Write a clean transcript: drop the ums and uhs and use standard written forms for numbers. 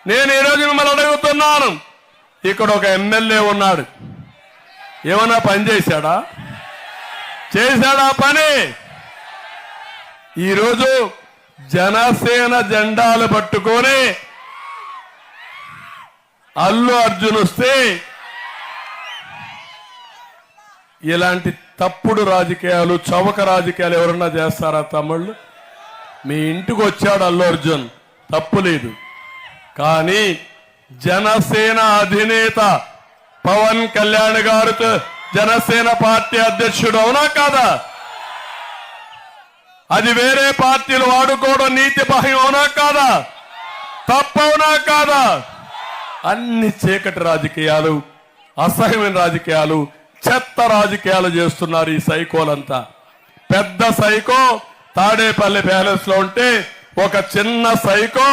నేను ఈరోజు మిమ్మల్ని అడుగుతున్నాను, ఇక్కడ ఒక ఎమ్మెల్యే ఉన్నాడు, ఏమన్నా పని చేశాడా? చేశాడా పని? ఈరోజు జనసేన జెండాలు పట్టుకొని అల్లు అర్జున్ వస్తే ఇలాంటి తప్పుడు రాజకీయాలు, చవక రాజకీయాలు ఎవరన్నా చేస్తారా తమ్ముళ్ళు? మీ ఇంటికి వచ్చాడు అల్లు అర్జున్, తప్పు లేదు. కానీ జనసేన అధినేత పవన్ కళ్యాణ్ గారితో జనసేన పార్టీ అధ్యక్షుడు అవునా కాదా? అది వేరే పార్టీలు వాడుకోవడం నీతి బాహ్యం అవునా కాదా? తప్పవునా కాదా? అన్ని చీకటి రాజకీయాలు, అసహ్యమైన రాజకీయాలు, చెత్త రాజకీయాలు చేస్తున్నారు ఈ సైకోలంతా. పెద్ద సైకో తాడేపల్లి ప్యాలెస్ లో ఉంటే ఒక చిన్న సైకో